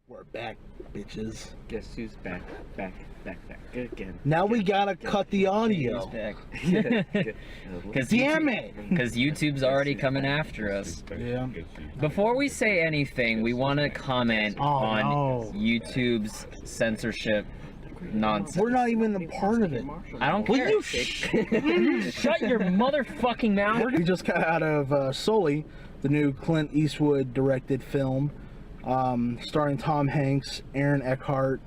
We're back, bitches. Guess who's back again? Now we gotta cut the audio. Who's back? Damn it! Because YouTube's already coming after us. Yeah. Before we say anything, we want to comment on no. YouTube's censorship nonsense. We're not even a part of it. I don't Will care. you Shut your motherfucking mouth. We just got out of Sully, the new Clint Eastwood directed film, starring Tom Hanks, Aaron Eckhart,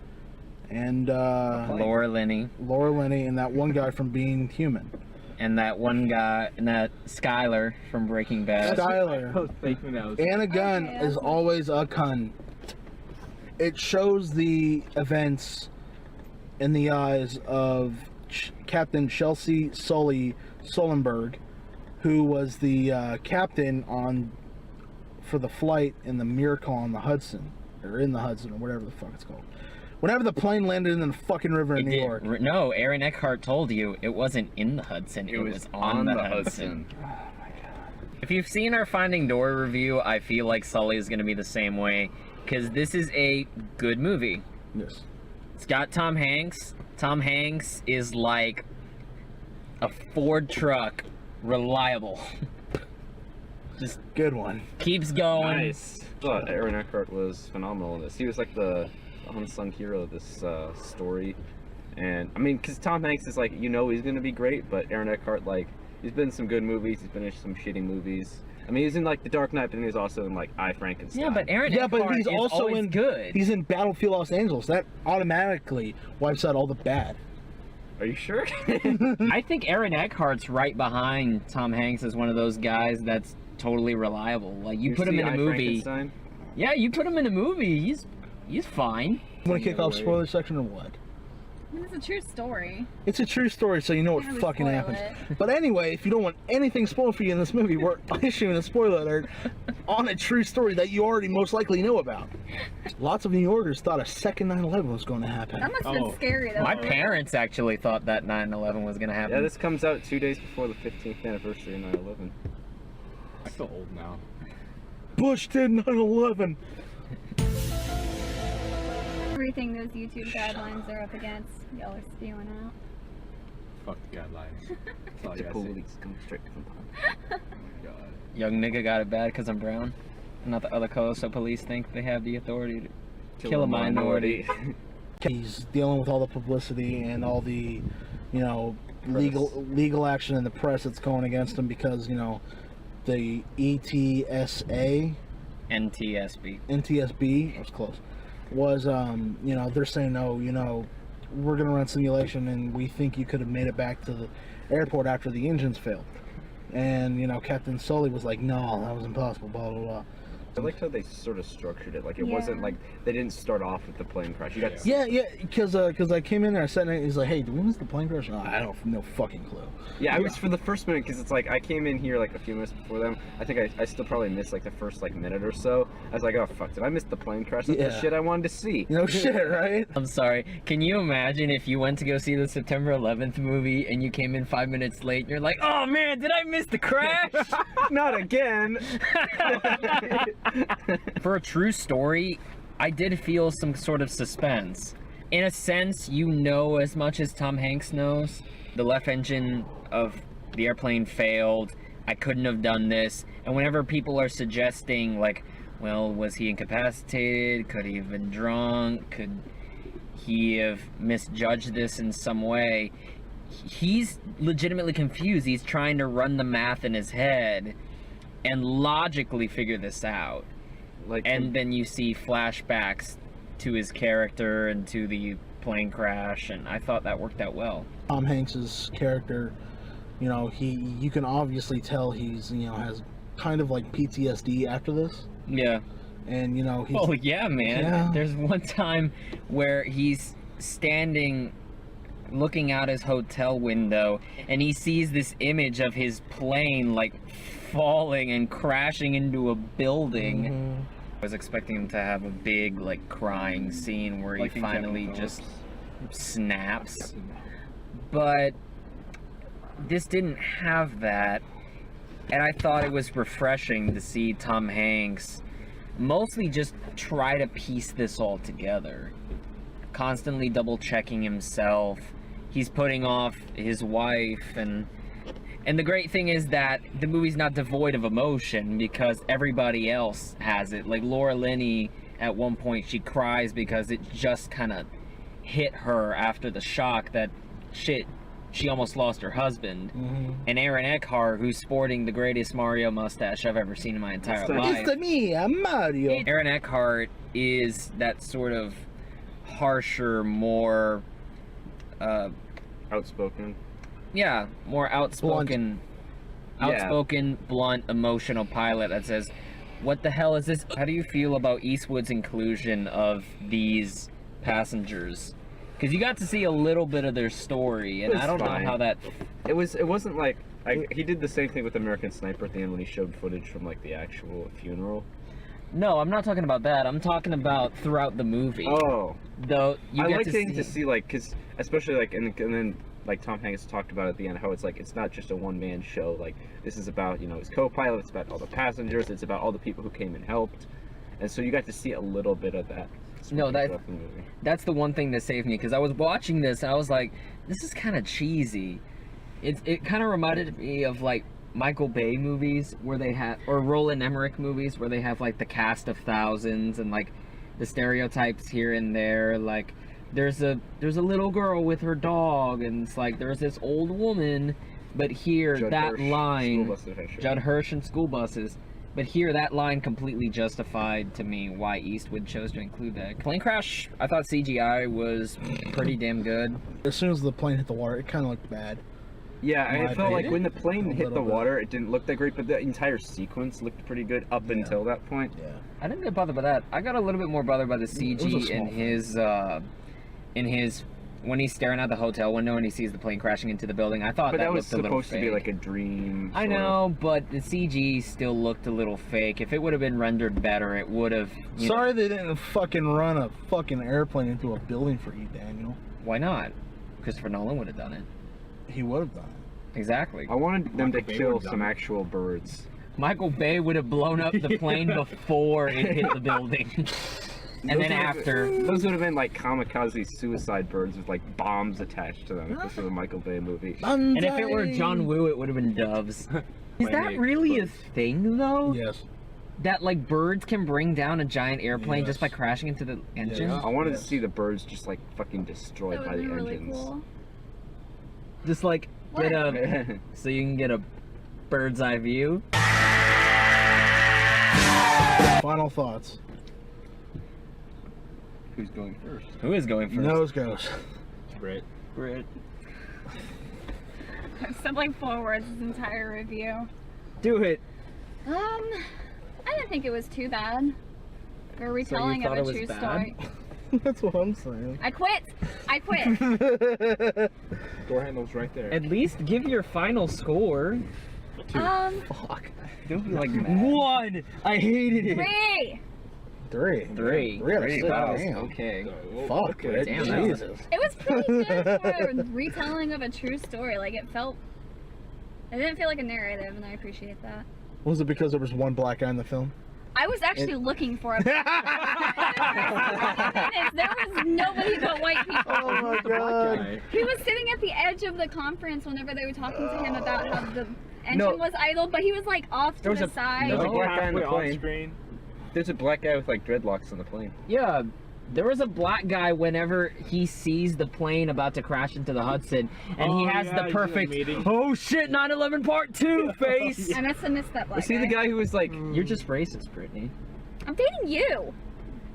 and Laura Linney. And that one guy from Being Human. And that one guy, and that Skylar from Breaking Bad. Skylar. Anna Gunn is always a cunt. It shows the events in the eyes of Captain Chelsea Sully Sullenberg, who was the captain for the flight in the Miracle on the Hudson, or in the Hudson, or whatever the fuck it's called. Whenever the plane landed in the fucking river in New York. No, Aaron Eckhart told you it wasn't in the Hudson. It was on the Hudson. Oh my god. If you've seen our Finding Dory review, I feel like Sully is going to be the same way, because this is a good movie. Yes. It's got Tom Hanks. Tom Hanks is like a Ford truck, reliable. Just good one. Keeps going. Nice. I thought Aaron Eckhart was phenomenal in this. He was like the unsung hero of this story. And I mean, because Tom Hanks is like, you know, he's gonna be great, but Aaron Eckhart, like, he's been in some good movies, he's been in some shitty movies. I mean, he's in like The Dark Knight, but then he's also in like I, Frankenstein. Yeah, but Aaron Eckhart he's is also always in good. He's in Battlefield Los Angeles. That automatically wipes out all the bad. Are you sure? I think Aaron Eckhart's right behind Tom Hanks as one of those guys that's totally reliable. Like, you put him in a movie. Yeah, you put him in a movie, he's fine. You want to kick off spoiler section or what? I mean, it's a true story. It's a true story, so you know what Can't really fucking spoil happens. it. But anyway, if you don't want anything spoiled for you in this movie, we're issuing a spoiler alert on a true story that you already most likely know about. Lots of New Yorkers thought a second 9/11 was going to happen. That must have been scary, though. My parents actually thought that 9/11 was going to happen. Yeah, this comes out 2 days before the 15th anniversary of 9/11. I'm so old now. Bush did 9/11. Everything those YouTube guidelines are up against, y'all are spewing out. Fuck the guidelines. That's all I The gotta say. police come straight from Oh my god. Young nigga got it bad because I'm brown. Not the other color, so police think they have the authority to kill a minority. He's dealing with all the publicity and all the, you know, legal action in the press that's going against him because, you know, the NTSB, that was close, was, you know, they're saying, no, you know, we're going to run simulation and we think you could have made it back to the airport after the engines failed. And, you know, Captain Sully was like, no, that was impossible, blah, blah, blah. I liked how they sort of structured it. Like, it wasn't like, they didn't start off with the plane crash. You got Yeah, because I came in there, I sat there, and he's like, hey, did we miss the plane crash? Oh, I don't, no fucking clue. Yeah, I was for the first minute, because it's like, I came in here like a few minutes before them. I think I still probably missed like the first like minute or so. I was like, oh fuck, did I miss the plane crash? That's the shit I wanted to see. No shit, right? I'm sorry. Can you imagine if you went to go see the September 11th movie and you came in 5 minutes late and you're like, oh man, did I miss the crash? Not again. For a true story, I did feel some sort of suspense. In a sense, you know as much as Tom Hanks knows. The left engine of the airplane failed. I couldn't have done this. And whenever people are suggesting, like, well, was he incapacitated? Could he have been drunk? Could he have misjudged this in some way? He's legitimately confused. He's trying to run the math in his head and logically figure this out. And then you see flashbacks to his character and to the plane crash, and I thought that worked out well. Tom Hanks's character, you know, you can obviously tell he's, you know, has kind of like PTSD after this. Yeah. And, you know, oh yeah, man. Yeah. There's one time where he's standing looking out his hotel window and he sees this image of his plane like falling and crashing into a building. Mm-hmm. I was expecting him to have a big like crying scene where he finally just snaps, but this didn't have that, and I thought it was refreshing to see Tom Hanks mostly just try to piece this all together. Constantly double checking himself. He's putting off his wife, and the great thing is that the movie's not devoid of emotion because everybody else has it. Like Laura Linney, at one point, she cries because it just kind of hit her after the shock that shit, she almost lost her husband. And Aaron Eckhart, who's sporting the greatest Mario mustache I've ever seen in my entire life. It's me, I'm Mario. Aaron Eckhart is that sort of harsher, more Outspoken. yeah, more outspoken, blunt, emotional pilot that says, what the hell is this? How do you feel about Eastwood's inclusion of these passengers? Because you got to see a little bit of their story, and I don't know how that... It wasn't like... he did the same thing with American Sniper at the end when he showed footage from, like, the actual funeral. No, I'm not talking about that. I'm talking about throughout the movie. Oh. Though you I get like to getting to see, like, because especially, like, and then, like, Tom Hanks talked about at the end how it's, like, it's not just a one-man show. Like, this is about, you know, his co-pilot, it's about all the passengers, it's about all the people who came and helped. And so you got to see a little bit of that. No, throughout the movie. that's the one thing that saved me, because I was watching this and I was like, this is kind of cheesy. It kind of reminded me of, like, Michael Bay movies where they have, or Roland Emmerich movies where they have, like, the cast of thousands and, like, the stereotypes here and there. Like, there's a little girl with her dog, and it's like there's this old woman, but here Judd that Hirsch, line, School Bus Adventure. Judd Hirsch and school buses. But here, that line completely justified to me why Eastwood chose to include that. Plane crash, I thought CGI was pretty damn good. As soon as the plane hit the water, it kind of looked bad. Yeah, In I my felt like opinion, when the plane a hit the little bit. water, it didn't look that great, but the entire sequence looked pretty good up until that point. Yeah. I didn't get bothered by that. I got a little bit more bothered by the was a CG small in his when he's staring out the hotel window and he sees the plane crashing into the building. I thought But that was looked a little supposed to be fake. like a dream. I sort of. know, but the CG still looked a little fake. If it would have been rendered better, it would have. Sorry they didn't fucking run a fucking airplane into a building for you, Daniel. Why not? Christopher Nolan would have done it. He would have done it. Exactly. I wanted them Michael to Bay kill would've done some it. actual birds. Michael Bay would have blown up the plane before it hit the building. And then after. Those would have been like kamikaze suicide birds with like bombs attached to them if this was a Michael Bay movie. And if it were John Woo, it would have been doves. Is that Wait, really a birds. thing, though? Yes. That, like, birds can bring down a giant airplane just by Yes. crashing into the engine? Yeah. I wanted Yes. to see the birds just like fucking That destroyed would by be the really engines. cool. Just, like, get What? a... so you can get a bird's eye view? Final thoughts. Who's going first? Who is going first? Nose goes. Brett. Brit. I've said like 4 words this entire review. Do it. I didn't think it was too bad. For a retelling thought of it a was true bad? story. That's what I'm saying. I quit! I quit! Door handle's right there. At least give your final score. Fuck. Don't be like mad. 1! I hated it! 3! Three. 3. Three out of six. Wow. Damn. Okay. Fuck. Okay. Damn, that was- Jesus. It was pretty good for a retelling of a true story. Like, it didn't feel like a narrative, and I appreciate that. Was it because there was one black guy in the film? I was actually looking for a there was nobody but white people. Oh my god. He was sitting at the edge of the conference whenever they were talking to him about how the engine No. was idle, but he was like off to There was the a- side. There was a No. black guy in the Halfway plane. on screen. There's a black guy with like dreadlocks on the plane. Yeah, there was a black guy whenever he sees the plane about to crash into the Hudson, and he Oh, has yeah, the he's in a perfect, meeting. oh shit, 9/11 part 2 face. I must have missed that black Was he the guy who was like, You're just racist, Brittany. I'm dating you.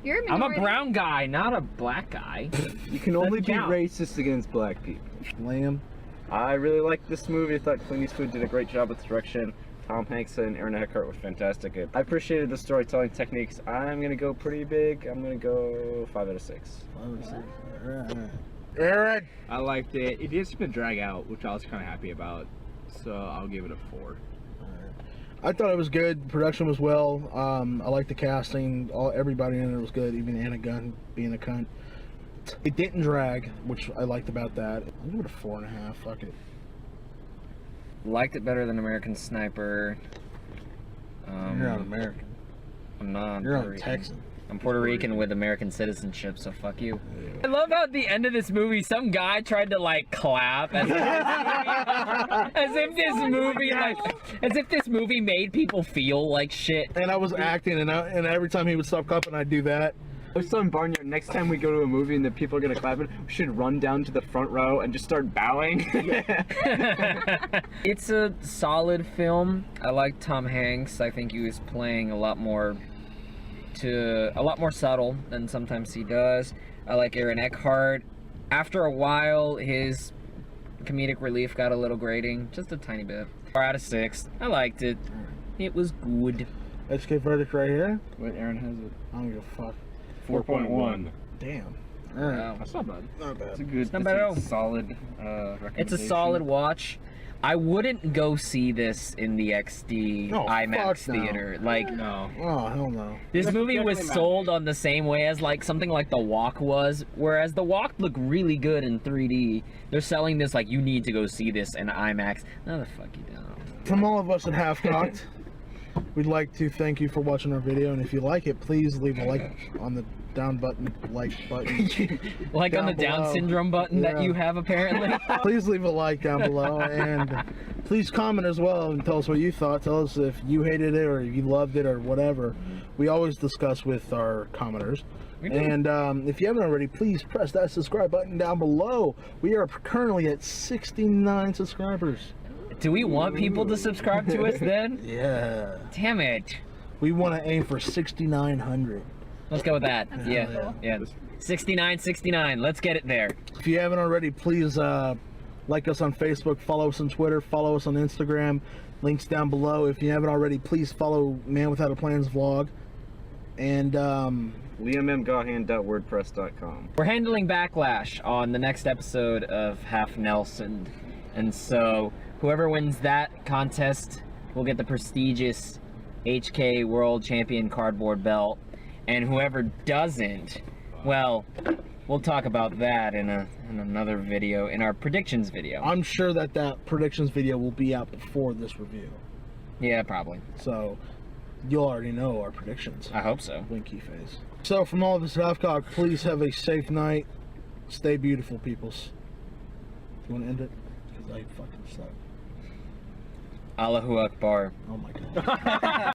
You're a I'm a minority. brown guy, not a black guy. you can only be count. racist against black people? Liam. I really liked this movie. I thought Clint Eastwood did a great job with direction. Tom Hanks and Aaron Eckhart were fantastic. I appreciated the storytelling techniques. I'm gonna go pretty big. I'm gonna go 5 out of 6. Aaron. I liked it. It did spin drag out, which I was kind of happy about. So I'll give it a 4. I thought it was good. Production was well. I liked the casting. Everybody in it was good. Even Anna Gunn being a cunt. It didn't drag, which I liked about that. I'll give it a 4.5. Fuck it. Liked it better than American Sniper. You're not American. I'm not. I'm You're Puerto on Rican. Texan. I'm Puerto Rican with American citizenship, so fuck you. I love how at the end of this movie, some guy tried to like clap as if this movie made people feel like shit. And I was acting, and every time he would stop clapping, I'd do that. I was telling Barnyard, next time we go to a movie and the people are gonna clap it, we should run down to the front row and just start bowing. It's a solid film. I like Tom Hanks. I think he was playing a lot more subtle than sometimes he does. I like Aaron Eckhart. After a while, his comedic relief got a little grating, just a tiny bit. 4 out of 6. I liked it. It was good. HK verdict right here. Wait, Aaron has it. I don't give a fuck. 4.1. Damn. Alright. Wow. That's not bad. Not It's a bad. good, not bad at all. solid recommendation. It's a solid watch. I wouldn't go see this in the XD No, IMAX fuck no. theater. Like, No. Oh, hell no. this That's movie was definitely sold on the same way as like something like The Walk was, whereas The Walk looked really good in 3D. They're selling this like you need to go see this in IMAX. No, the fuck you don't. From all of us at HalfKocked, we'd like to thank you for watching our video, and if you like it, please leave a like on the down button, like button. Like on Down the Down below. syndrome button that Yeah. you have apparently. Please leave a like down below, and please comment as well and tell us what you thought. Tell us if you hated it or if you loved it or whatever. We always discuss with our commenters. We do. And if you haven't already, please press that subscribe button down below. We are currently at 69 subscribers. Do we want people to subscribe to us then? Yeah. Damn it. We want to aim for 6,900. Let's go with that. That's Yeah. cool. Yeah. 69. Let's get it there. If you haven't already, please like us on Facebook, follow us on Twitter, follow us on Instagram. Links down below. If you haven't already, please follow Man Without a Plans vlog. And LiamMGahan.wordpress.com. We're handling backlash on the next episode of Half Nelson. And so whoever wins that contest will get the prestigious HK World Champion cardboard belt. And whoever doesn't, well, we'll talk about that in another video, in our predictions video. I'm sure that predictions video will be out before this review. Yeah, probably. So you'll already know our predictions. I hope so. Winky face. So from all of us at HalfKocked, please have a safe night. Stay beautiful, peoples. You want to end it? Because I fucking suck. Allahu Akbar. Oh my god.